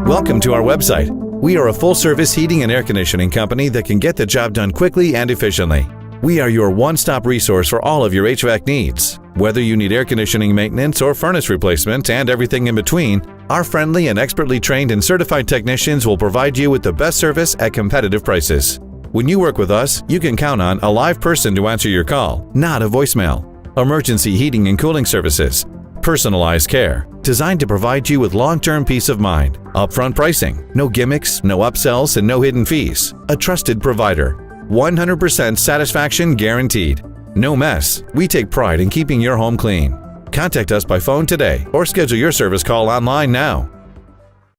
Welcome to our website. We are a full-service heating and air conditioning company that can get the job done quickly and efficiently. We are your one-stop resource for all of your HVAC needs. Whether you need air conditioning maintenance or furnace replacement and everything in between, our friendly and expertly trained and certified technicians will provide you with the best service at competitive prices. When you work with us, you can count on a live person to answer your call, not a voicemail. Emergency heating and cooling services. Personalized care, designed to provide you with long-term peace of mind. Upfront pricing, no gimmicks, no upsells, and no hidden fees. A trusted provider. 100% satisfaction guaranteed. No mess. We take pride in keeping your home clean. Contact us by phone today or schedule your service call online now.